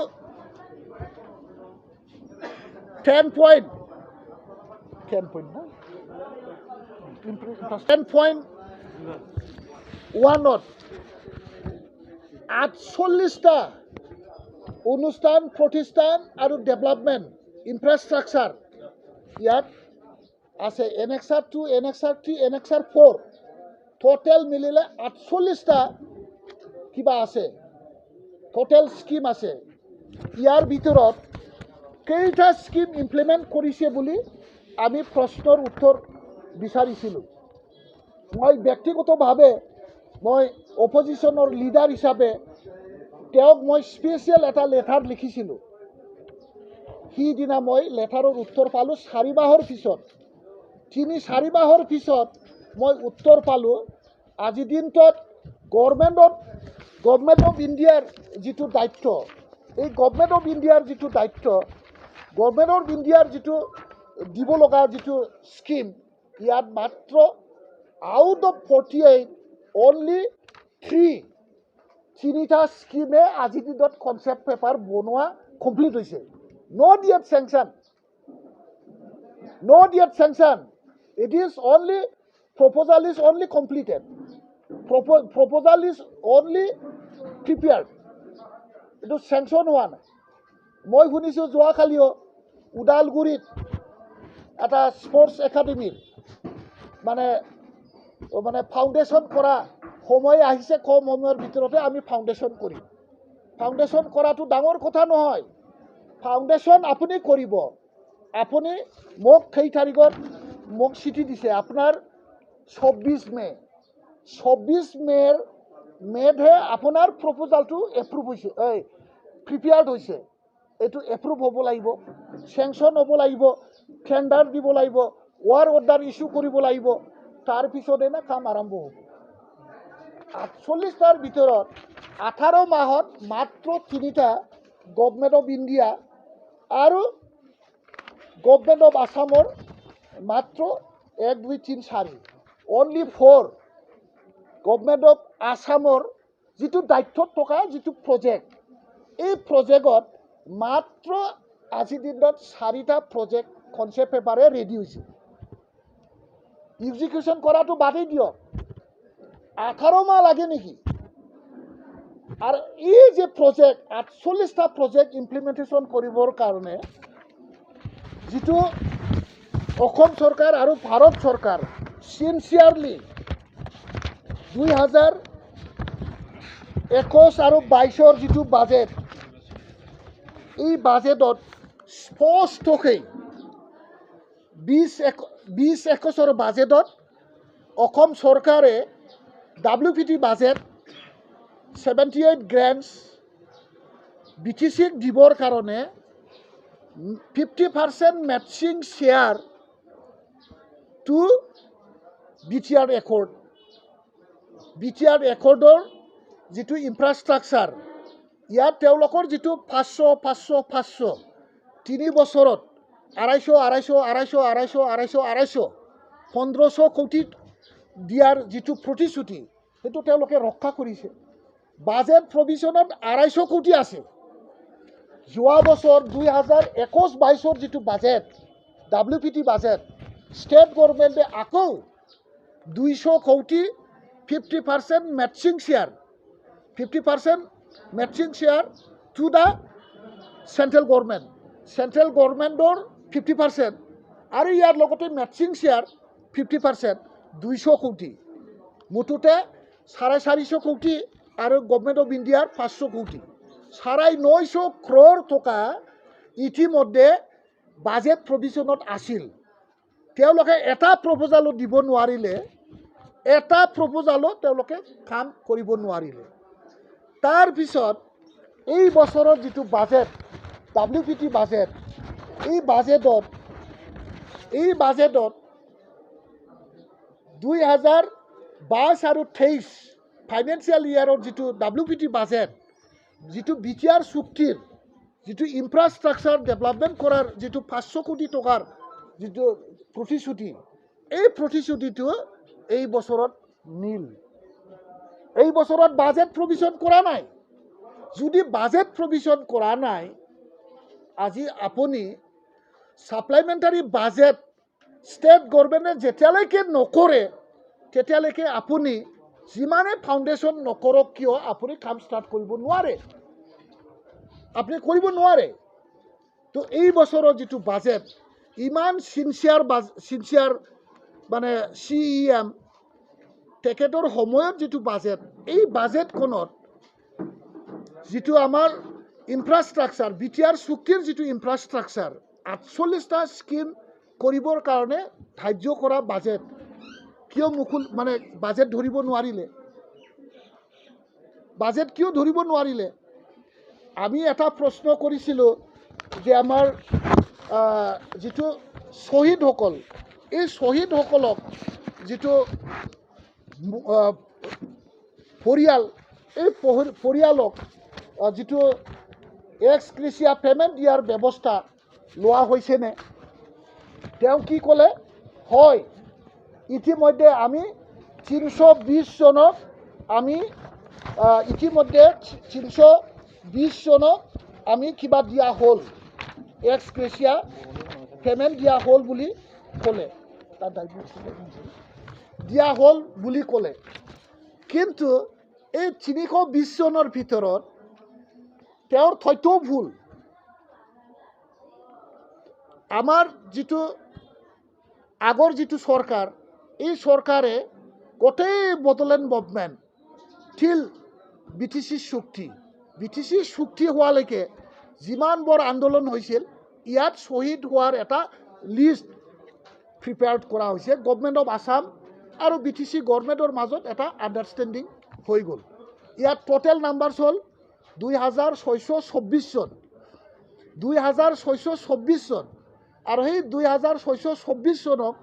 10.1 48টা অনুষ্ঠান প্ৰতিষ্ঠান আৰু ডেভেলপমেণ্ট ইনফ্ৰাষ্ট্ৰাকচাৰ ইয়াত আছে Annexure 2 Annexure 3 Annexure 4 টোটেল মিলিলে 48টা কিবা আছে টোটেল স্কিম আছে ইয়াৰ ভিতৰত কেইটা স্কিম ইমপ্লিমেণ্ট কৰিছে বুলি আমি প্ৰশ্নৰ উত্তৰ বিচাৰিছিলোঁ মই ব্যক্তিগতভাৱে মই অপজিশ্যনৰ লিডাৰ হিচাপে তেওঁক মই স্পেচিয়েল এটা লেটাৰ লিখিছিলোঁ সিদিনা মই লেটাৰৰ উত্তৰ পালোঁ 4 মাহৰ পিছত 3-4 মাহৰ পিছত মই উত্তৰ পালোঁ আজি দিনটোত গভৰ্ণমেণ্ট অফ ইণ্ডিয়াৰ যিটো দায়িত্ব এই গভৰ্ণমেণ্ট অফ ইণ্ডিয়াৰ যিটো দায়িত্ব গভৰ্ণমেণ্ট অফ ইণ্ডিয়াৰ যিটো দিব লগা যিটো স্কিম ইয়াত মাত্ৰ আউট অফ 48 অনলি 3টা স্কিমে আজি দিনত কনচেপ্ট পেপাৰ বনোৱা কমপ্লিট হৈছে not yet sanctioned it is only proposal is only completed proposal is only prepared it is sanction হোৱা নাই মই শুনিছোঁ যোৱাকালিও উদালগুৰিত এটা স্পৰ্টছ একাডেমীৰ মানে ফাউণ্ডেশ্যন কৰা সময় আহিছে কম সময়ৰ ভিতৰতে আমি ফাউণ্ডেশ্যন কৰিম ফাউণ্ডেশ্যন কৰাটো ডাঙৰ কথা নহয় ফাউণ্ডেশ্যন আপুনি কৰিব আপুনি মোক সেই তাৰিখত মোক চিঠি দিছে আপোনাৰ 24 মে'তহে আপোনাৰ প্ৰপ'জালটো এপ্ৰুভ হৈছে প্ৰিপেয়াৰ্ড হৈছে এইটো এপ্ৰুভ হ'ব লাগিব চেংচন হ'ব লাগিব টেণ্ডাৰ দিব লাগিব ৱাৰ অৰ্ডাৰ ইছ্যু কৰিব লাগিব তাৰপিছতে না কাম আৰম্ভ হ'ব 48টাৰ ভিতৰত 18 মাহত মাত্ৰ 3টা গভৰ্ণমেণ্ট অফ ইণ্ডিয়া আৰু গভৰ্ণমেণ্ট অফ আসামৰ মাত্ৰ 1 2 3 4 অনলি 4 গভৰ্ণমেণ্ট অফ আসামৰ যিটো দায়িত্বত থকা যিটো প্ৰজেক্ট এই প্ৰজেক্টত মাত্ৰ আজি দিনত 4টা প্ৰজেক্ট কনচেপ্ট পেপাৰে ৰেডি হৈছে এক্সিকিউশ্যন কৰাটো বাদেই দিয়ক 18 মাহ লাগে নেকি আৰু এই যে প্ৰজেক্ট 48টা প্ৰজেক্ট ইমপ্লিমেণ্টেশ্যন কৰিবৰ কাৰণে যিটো অসম চৰকাৰ আৰু ভাৰত চৰকাৰ চিনচিয়াৰলি 2021 আৰু 22ৰ যিটো বাজেট এই বাজেটত স্পষ্টকৈ 2021ৰ বাজেটত অসম চৰকাৰে WPT বাজেট 78 গ্ৰেণ্টছ BTCক দিবৰ কাৰণে 50% matching share to BTR Accord. BTR Accordৰ যিটো ইনফ্ৰাষ্ট্ৰাকচাৰ ইয়াত তেওঁলোকৰ যিটো 500 3 বছৰত 1500 কোটি দিয়াৰ যিটো প্ৰতিশ্ৰুতি সেইটো তেওঁলোকে ৰক্ষা কৰিছে বাজেট প্ৰভিজনত 250 কোটি আছে যোৱা বছৰ 2021-22ৰ যিটো বাজেট WPT বাজেট ষ্টেট গভৰ্ণমেণ্টে আকৌ 200 কোটি 50% matching share 50% matching share to the central government or 50% আৰু ইয়াৰ লগতে matching share 50% 200 কোটি মুঠতে 450 কোটি আৰু গভৰ্ণমেণ্ট অফ ইণ্ডিয়াৰ 500 কোটি 950 crore টকা ইতিমধ্যে বাজেট প্ৰভিজনত আছিল তেওঁলোকে এটা প্ৰপোজালো দিব নোৱাৰিলে এটা প্ৰপোজালো তেওঁলোকে কাম কৰিব নোৱাৰিলে তাৰ পিছত এই বছৰৰ যিটো বাজেট WPT বাজেট এই বাজেটত 2022 আৰু 23 ফাইনেন্সিয়েল ইয়াৰৰ যিটো WPT বাজেট যিটো BTR চুক্তিৰ যিটো ইনফ্ৰাষ্ট্ৰাকচাৰ ডেভেলপমেণ্ট কৰাৰ যিটো 500 কোটি টকাৰ যিটো প্ৰতিশ্ৰুতি এই প্ৰতিশ্ৰুতিটো এই বছৰত নীল এই বছৰত বাজেট প্ৰভিজন কৰা নাই যদি বাজেট প্ৰভিজন কৰা নাই আজি আপুনি সাপ্লিমেন্টাৰী বাজেট ষ্টেট গভৰ্ণমেণ্টে যেতিয়ালৈকে নকৰে তেতিয়ালৈকে আপুনি যিমানে ফাউণ্ডেশ্যন নকৰক কিয় আপুনি কাম ষ্টাৰ্ট কৰিব নোৱাৰে তো এই বছৰৰ যিটো বাজেট ইমান সিনচিয়াৰ মানে CEM তেখেতৰ সময়ত যিটো বাজেট এই বাজেটখনত যিটো আমাৰ ইনফ্ৰাষ্ট্ৰাকচাৰ BTR চুক্তিৰ যিটো ইনফ্ৰাষ্ট্ৰাকচাৰ 48টা স্কিম কৰিবৰ কাৰণে ধাৰ্য কৰা বাজেট কিয় মানে বাজেট ধৰিব নোৱাৰিলে আমি এটা প্ৰশ্ন কৰিছিলোঁ যে আমাৰ যিটো শ্বহীদসকল এই শ্বহীদসকলক যিটো পৰিয়াল এই পৰিয়ালক যিটো এক্সগ্ৰেচিয়া পেমেণ্ট দিয়াৰ ব্যৱস্থা লোৱা হৈছেনে তেওঁ কি ক'লে হয় ইতিমধ্যে আমি 320 জনক আমি ইতিমধ্যে 320 জনক আমি কিবা দিয়া হ'ল এক্সগ্ৰেচিয়া পেমেণ্ট দিয়া হ'ল বুলি ক'লে কিন্তু এই 320 জনৰ ভিতৰত তেওঁৰ তথ্যও ভুল আমাৰ যিটো আগৰ যিটো চৰকাৰ এই চৰকাৰে গোটেই বডোলেণ্ড মুভমেণ্ট till BTC চুক্তি হোৱালৈকে যিমানবোৰ আন্দোলন হৈছিল ইয়াত শ্বহীদ হোৱাৰ এটা লিষ্ট প্ৰিপেয়াৰ্ড কৰা হৈছে গভৰ্ণমেণ্ট অফ আসাম আৰু BTC গভৰ্ণমেণ্টৰ মাজত এটা আণ্ডাৰষ্টেণ্ডিং হৈ গ'ল ইয়াত টোটেল নাম্বাৰছ হ'ল 2624 জন 2624 জন আৰু সেই 2624 জনক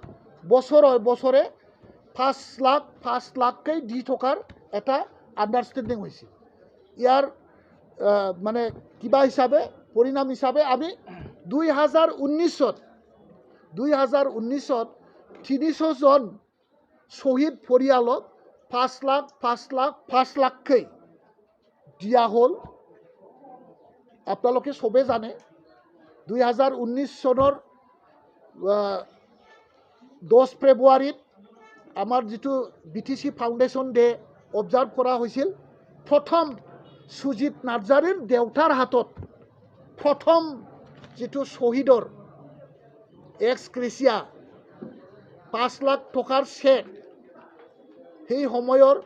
বছৰে 5 লাখকৈ দি থকাৰ এটা আণ্ডাৰষ্টেণ্ডিং হৈছিল ইয়াৰ মানে কিবা হিচাপে পৰিণাম হিচাপে আমি 2019ত 300 জন শ্বহীদ পৰিয়ালক 5 লাখকৈ দিয়া হ'ল আপোনালোকে সবে জানে 2019 চনৰ 10 ফেব্ৰুৱাৰীত আমাৰ যিটো BTC ফাউণ্ডেশ্যন ডে অবজাৰ্ভ কৰা হৈছিল প্ৰথম সুজিত নাৰ্জাৰীৰ দেউতাৰ হাতত প্ৰথম যিটো শ্বহীদৰ এক্সগ্ৰেচিয়া 5 লাখ টকাৰ চেক সেই সময়ৰ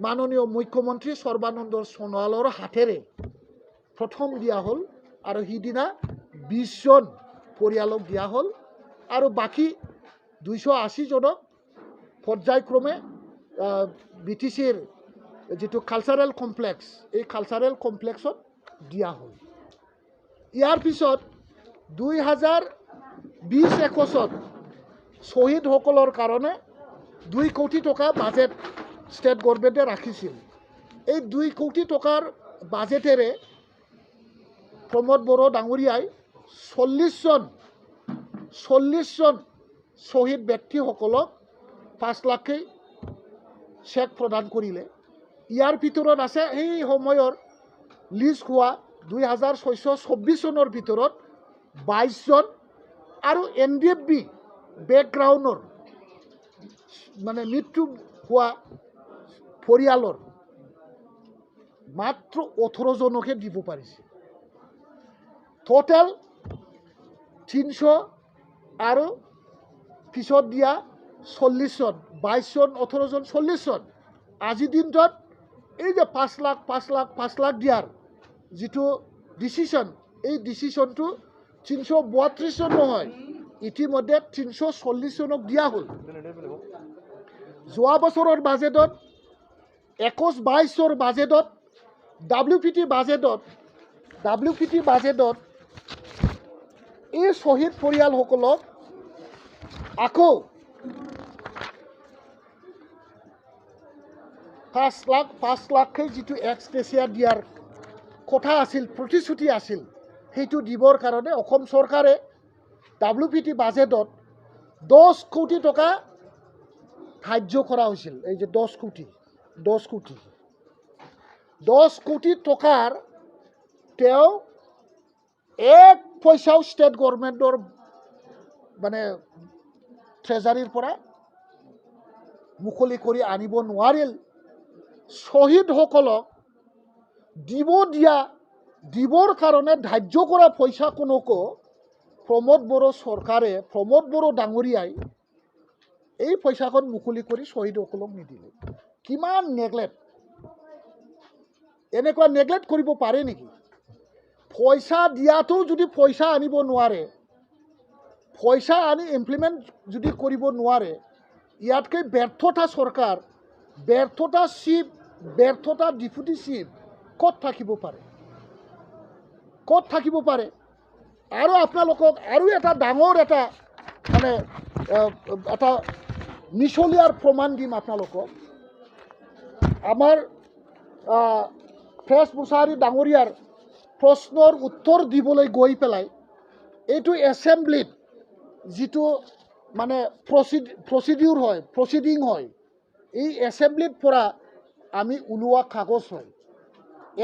মাননীয় মুখ্যমন্ত্ৰী সৰ্বানন্দ সোণোৱালৰ হাতেৰে প্ৰথম দিয়া হ'ল আৰু সিদিনা 20 জন পৰিয়ালক দিয়া হ'ল আৰু বাকি 280 জনক পৰ্যায়ক্ৰমে BTCৰ যিটো কালচাৰেল কমপ্লেক্স এই কালচাৰেল কমপ্লেক্সত দিয়া হ'ল ইয়াৰ পিছত 2020-21 শ্বহীদসকলৰ কাৰণে 2 কোটি টকা বাজেট ষ্টেট গভৰ্ণমেণ্টে ৰাখিছিল। এই 2 কোটি টকাৰ বাজেটেৰে প্ৰমোদ বড়ো ডাঙৰীয়াই 40 জন শ্বহীদ ব্যক্তিসকলক 5 লাখকৈ চেক প্ৰদান কৰিলে। ইয়াৰ ভিতৰত আছে সেই সময়ৰ লিষ্ট হোৱা 2024 চনৰ ভিতৰত 22 জন আৰু NDFB বেকগ্ৰাউণ্ডৰ মানে মৃত্যু হোৱা পৰিয়ালৰ মাত্ৰ 18 জনকহে দিব পাৰিছে। টোটেল 300 আৰু পিছত দিয়া 40 জন, 22 জন, 18 জন, 40 জন। আজিৰ দিনটোত এই যে 5 লাখ দিয়াৰ যিটো ডিচিশ্যন, এই ডিচিশ্যনটো 332 জন নহয়, ইতিমধ্যে 340 জনক দিয়া হ'ল। যোৱা বছৰৰ বাজেটত 21-22ৰ বাজেটত WPT বাজেটত এই শ্বহীদ পৰিয়ালসকলক আকৌ 5 লাখকৈ যিটো এক্সগ্ৰেচিয়া দিয়াৰ কথা আছিল, প্ৰতিশ্ৰুতি আছিল, সেইটো দিবৰ কাৰণে অসম চৰকাৰে WPT বাজেটত 10 কোটি টকা ধাৰ্য কৰা হৈছিল। এই যে 10 কোটি টকাৰ তেওঁ 1 পইচাও ষ্টেট গভৰ্ণমেণ্টৰ মানে ট্ৰেজাৰীৰ পৰা মুকলি কৰি আনিব নোৱাৰিল। শ্বহীদসকলক দিবৰ কাৰণে ধাৰ্য কৰা পইচা কোনোকো প্ৰমোদ বড়ো চৰকাৰে, প্ৰমোদ বড়ো ডাঙৰীয়াই এই পইচাখন মুকলি কৰি শ্বহীদসকলক নিদিলে। কিমান নেগলেক্ট! এনেকুৱা নেগলেক্ট কৰিব পাৰে নেকি? পইচা দিয়াটো যদি পইচা আনিব নোৱাৰে, পইচা আনি ইমপ্লিমেণ্ট যদি কৰিব নোৱাৰে, ইয়াতকৈ ব্যৰ্থতা চৰকাৰ, ব্যৰ্থতা চিফ, ব্যৰ্থতা ডেপুটি চিফ ক'ত থাকিব পাৰে? আৰু আপোনালোকক আৰু এটা ডাঙৰ এটা মানে এটা মিছলীয়াৰ প্ৰমাণ দিম আপোনালোকক। আমাৰ ফ্ৰেছ মুছাহাৰী ডাঙৰীয়াৰ প্ৰশ্নৰ উত্তৰ দিবলৈ গৈ পেলাই এইটো এছেম্বলিত যিটো মানে প্ৰচিডিং হয়, এই এছেম্বলিত পৰা আমি ওলোৱা কাগজ হয়।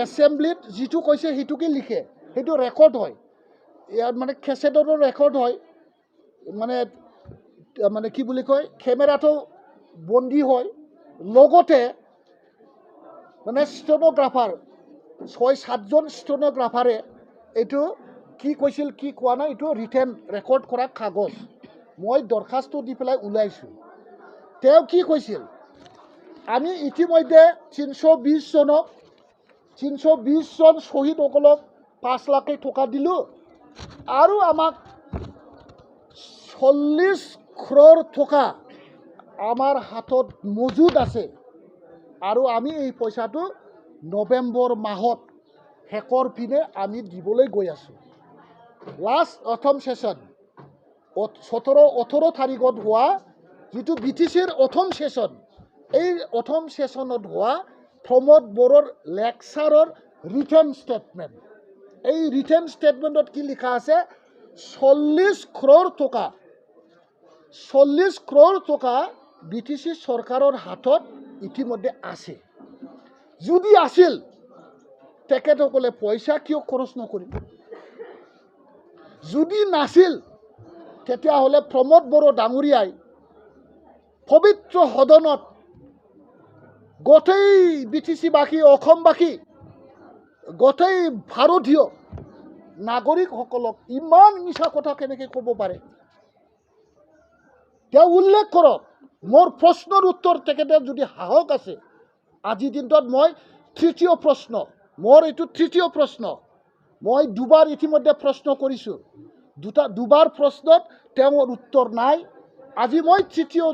এছেম্বলিত যিটো কৈছে সেইটোকে লিখে, সেইটো ৰেকৰ্ড হয়। ইয়াৰ মানে কেছেটতো ৰেকৰ্ড হয়, মানে কি বুলি কয়, কেমেৰাটো বন্দী হয়। লগতে মানে ষ্টেনোগ্ৰাফাৰ 6-7 জন ষ্টেনোগ্ৰাফাৰে এইটো কি কৈছিল কি কোৱা নাই এইটো ৰিটেন ৰেকৰ্ড কৰা কাগজ মই দৰখাস্ত দি পেলাই ওলাইছোঁ। তেওঁ কি কৈছিল, আমি ইতিমধ্যে 320 জন শ্বহীদসকলক 5 লাখ টকা দিলোঁ আৰু আমাক 40 crore টকা আমাৰ হাতত মজুদ আছে আৰু আমি এই পইচাটো নৱেম্বৰ মাহত শেষৰ পিনে আমি দিবলৈ গৈ আছোঁ। লাষ্ট অথম ছেশ্যন 17-18 তাৰিখত হোৱা যিটো BTCৰ অথম ছেশ্যন, এই অথম ছেশ্যনত হোৱা প্ৰমোদ বড়োৰ লেকচাৰৰ ৰিটেন ষ্টেটমেণ্ট, এই ৰিটেন ষ্টেটমেণ্টত কি লিখা আছে, 40 crore টকা BTC চৰকাৰৰ হাতত ইতিমধ্যে আছে। যদি আছিল তেখেতসকলে পইচা কিয় খৰচ নকৰিল? যদি নাছিল তেতিয়াহ'লে প্ৰমোদ বড়ো ডাঙৰীয়াই পবিত্ৰ সদনত গোটেই BTCবাসী, অসমবাসী, গোটেই ভাৰতীয় নাগৰিকসকলক ইমান মিছা কথা কেনেকৈ ক'ব পাৰে? তেওঁ উল্লেখ কৰক। মোৰ প্ৰশ্নৰ উত্তৰ তেখেতে যদি সাহস আছে, আজিৰ দিনটোত মই তৃতীয় প্ৰশ্ন, মই দুবাৰ ইতিমধ্যে প্ৰশ্ন কৰিছোঁ, দুবাৰ প্ৰশ্নত তেওঁৰ উত্তৰ নাই। আজি মই তৃতীয়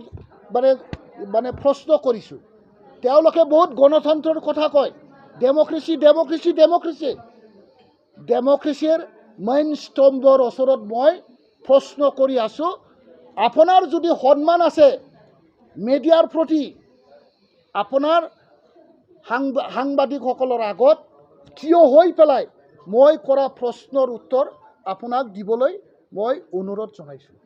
মানে প্ৰশ্ন কৰিছোঁ। তেওঁলোকে বহুত গণতন্ত্ৰৰ কথা কয়, ডেমক্ৰেচিৰ মেইন স্তম্ভৰ ওচৰত মই প্ৰশ্ন কৰি আছোঁ আপোনাৰ যদি সন্মান আছে মিডিয়াৰ প্ৰতি আপোনাৰ সাংবাদিকসকলৰ আগত থিয় হৈ পেলাই মই কৰা প্ৰশ্নৰ উত্তৰ আপোনাক দিবলৈ মই অনুৰোধ জনাইছোঁ